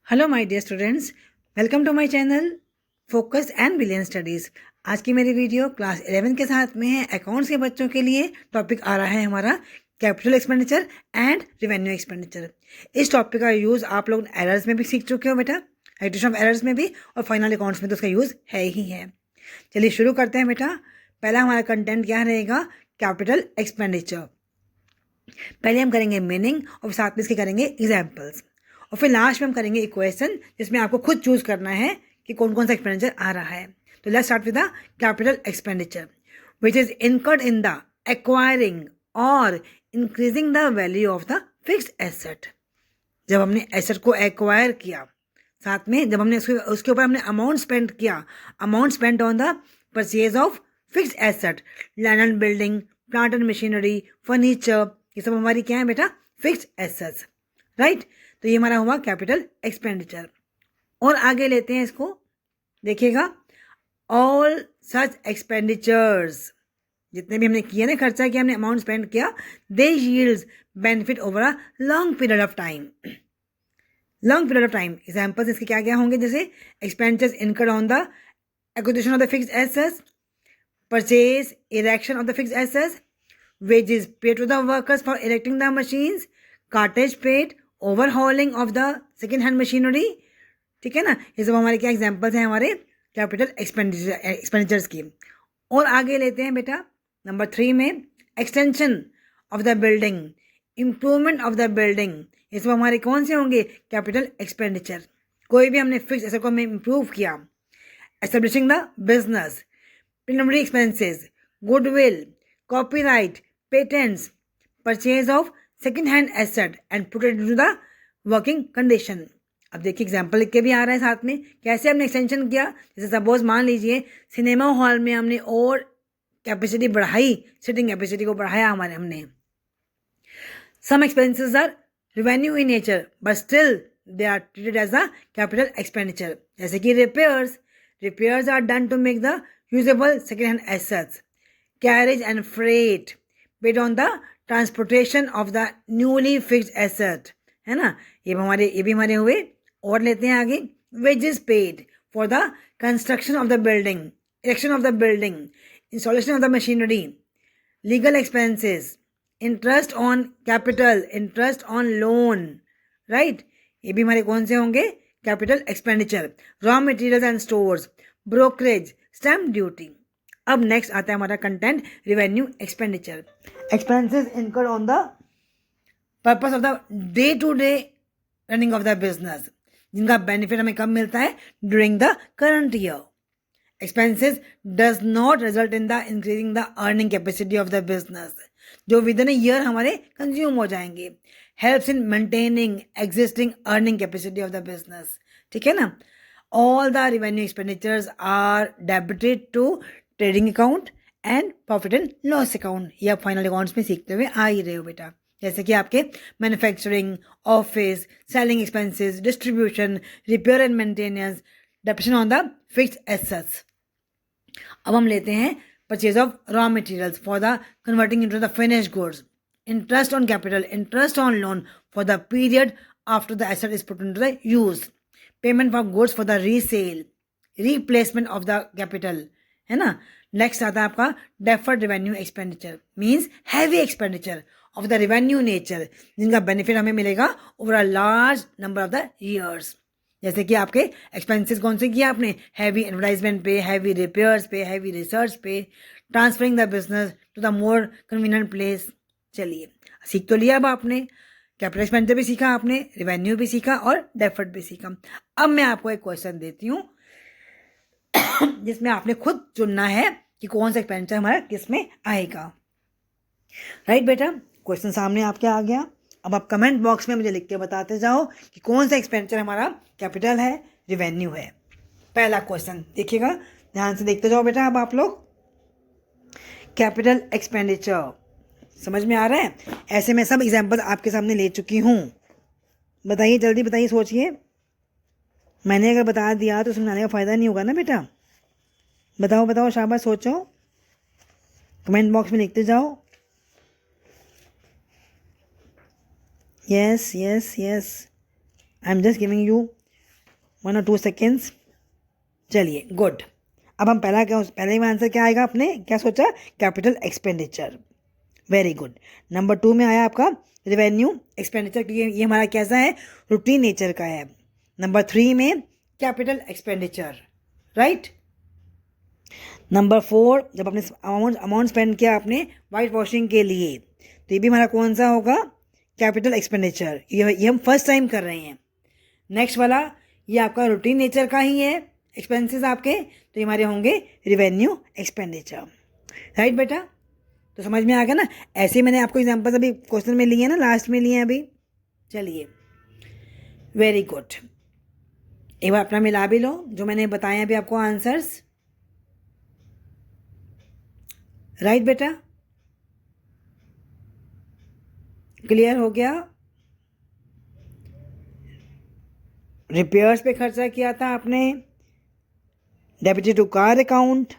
Hello my dear students, welcome to my channel focus and brilliant studies. आज की मेरी video class 11 के साथ में है। अकाउंट्स के बच्चों के लिए टॉपिक आ रहा है हमारा capital expenditure and revenue expenditure. इस टॉपिक का यूज़ आप लोग एरर्स में भी सीख चुके हो बेटा, एडिशन ऑफ एरर्स में भी, और फाइनल अकाउंट्स में तो उसका यूज़ है ही है। चलिए शुरू करते हैं बेटा। पहला हमारा कंटेंट क्या रहेगा? Capital expenditure. पहले हम करेंगे मीनिंग और साथ में इसके करेंगे एग्जाम्पल्स, और फिर लास्ट में हम करेंगे एक क्वेश्चन जिसमें आपको खुद चूज करना है कि कौन कौन सा एक्सपेंडिचर आ रहा है। तो let's start with the capital expenditure which is incurred in the acquiring और increasing the value of the fixed asset. जब हमने एसेट को एक्वायर किया, साथ में जब हमने उसके ऊपर हमने अमाउंट स्पेंड किया, amount spend on the purchase of fixed asset, land and building, plant and machinery, furniture, ये सब हमारी क्या है बेटा? Fixed assets, right. तो ये हमारा हुआ कैपिटल एक्सपेंडिचर। और आगे लेते हैं इसको, देखिएगा। ऑल सच एक्सपेंडिचर्स, जितने भी हमने किए ना, खर्चा किया, हमने अमाउंट स्पेंड किया, they yields benefit over a long period of time. Long period of time examples इसके क्या क्या होंगे? जैसे expenditures incurred on the acquisition of the fixed assets, purchase erection of the fixed assets, wages paid to the workers for erecting the machines, cartage paid, overhauling of the second hand machinery। ठीक है ना, ये सब हमारे क्या examples हैं हमारे capital expenditures की। और आगे लेते हैं बेटा नंबर 3 में, extension of the building, improvement of the building, ये सब हमारे कौन से होंगे? Capital expenditure. कोई भी हमने फिक्स एसेट को हमें इम्प्रूव किया, establishing the business, preliminary expenses, goodwill, copyright, patents, purchase of second hand asset and put it into the working condition। अब देखिए एग्जाम्पल लिख के भी आ रहा है साथ में, कैसे हमने एक्सटेंशन किया। जैसे सपोज मान लीजिए सिनेमा हॉल में हमने और कैपेसिटी बढ़ाई, सिटिंग कैपेसिटी को बढ़ाया हमारे हमने। Some expenses are revenue in nature but still they are treated as a capital expenditure. जैसे कि repairs are done to make the usable second hand assets, carriage and freight paid on the transportation of the newly fixed asset, है ना। ये भी हमारे हुए। और लेते हैं आगे, wages paid for the construction of the building, erection of the building, installation of the machinery, legal expenses, interest on capital, interest on loan, right। ये भी हमारे कौन से होंगे? Capital expenditure. Raw materials and stores, brokerage, stamp duty. अब next आता है हमारा content revenue expenditure. Expenses incurred on the purpose of the day to day running of the business, जिनका बेनिफिट हमें कब मिलता है? During the current year. Expenses does not result in the increasing the earning capacity of the business, जो within year हमारे consume हो जाएंगे। Helps in maintaining existing earning capacity of the business, ठीक है ना। All the revenue expenditures are debited to trading account and profit and loss account. ये आप final accounts में सीखते हुए आ ही रहे हो बेटा। जैसे कि आपके manufacturing, office, selling expenses, distribution, repair and maintenance, depreciation on the fixed assets. अब हम लेते हैं purchase of raw materials for the converting into the finished goods, interest on capital, interest on loan for the period after the asset is put into the use, payment for goods for the resale, replacement of the capital, है ना। Next आता है आपका deferred revenue expenditure, means heavy expenditure of the revenue nature, जिनका benefit हमें मिलेगा over a large number of the years. जैसे कि आपके एक्सपेंसेस कौन से किया आपने? हैवी एडवर्टाइजमेंट पे, हैवी रिपेयर्स पे, हैवी रिसर्च पे, transferring the business to the more convenient place. चलिए सीख तो लिया अब आपने, कैपिटल एक्सपेंडिचर भी सीखा आपने, रेवेन्यू भी सीखा और डेफर्ड भी सीखा। अब मैं आपको एक क्वेश्चन देती हूँ जिसमें आपने खुद चुनना है कि कौन सा एक्सपेंडिचर हमारा किस में आएगा। राइट बेटा, क्वेश्चन सामने आपके आ गया। अब आप कमेंट बॉक्स में मुझे लिख के बताते जाओ कि कौन सा एक्सपेंडिचर हमारा कैपिटल है, रेवेन्यू है। पहला क्वेश्चन देखिएगा, ध्यान से देखते जाओ बेटा। अब आप लोग कैपिटल एक्सपेंडिचर समझ में आ रहा है? ऐसे मैं सब एग्जाम्पल आपके सामने ले चुकी हूँ। बताइए, जल्दी बताइए, सोचिए। मैंने अगर बता दिया तो समझाने का फ़ायदा नहीं होगा ना बेटा। बताओ बताओ, शाबाश, सोचो, कमेंट बॉक्स में लिखते जाओ। Yes yes yes, I am just giving you 1 or 2 seconds। चलिए गुड। अब हम पहले में आंसर क्या आएगा, आपने क्या सोचा, capital expenditure. Very good. Number 2 में आया आपका रेवेन्यू एक्सपेंडिचर, ये हमारा कैसा है, रूटीन नेचर का है। नंबर 3 में कैपिटल एक्सपेंडिचर, राइट। नंबर 4, जब आपने अमाउंट स्पेंड किया आपने वाइट वॉशिंग के लिए, तो ये भी हमारा कौन सा होगा, कैपिटल एक्सपेंडिचर। ये हम फर्स्ट टाइम कर रहे हैं। नेक्स्ट वाला ये आपका रूटीन नेचर का ही है एक्सपेंसेस आपके, तो ये हमारे होंगे रेवेन्यू एक्सपेंडिचर, राइट बेटा। तो समझ में आ गया ना। ऐसे मैंने आपको एग्जांपल्स अभी क्वेश्चन में लिए हैं ना, लास्ट में लिए हैं अभी। चलिए वेरी गुड। एक बार अपना मिला भी लो जो मैंने बताया अभी आपको आंसर्स, राइट बेटा। क्लियर हो गया। रिपेयर्स पे खर्चा किया था आपने, डेबिटेड टू कार अकाउंट,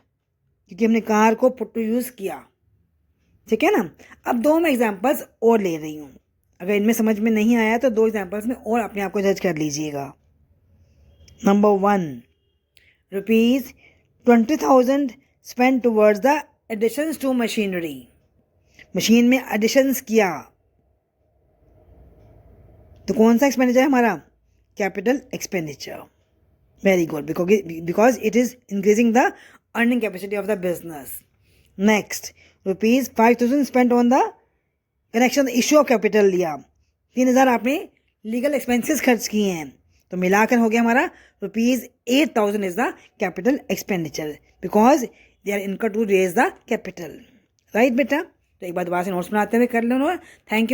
क्योंकि हमने कार को पुट टू यूज़ किया, ठीक है ना। अब 2 मैं एग्जांपल्स और ले रही हूँ, अगर इनमें समझ में नहीं आया तो 2 एग्जांपल्स में और अपने आप को जज कर लीजिएगा। Number 1, ₹20,000 spend towards the additions to machinery. Machine में एडिशंस किया, तो कौन सा एक्सपेंडिचर है हमारा, capital expenditure. Very good, because it is increasing the earning capacity of the business. Next, ₹5,000 spend on the connection issue of capital लिया, 3,000 आपने legal expenses खर्च किए हैं, तो मिलाकर हो गया हमारा ₹8,000 is the capital expenditure, because they are incurred to raise the capital, right बेटा। तो एक बार दोबारा से नोट्स बनाते हुए कर लो। Thank you.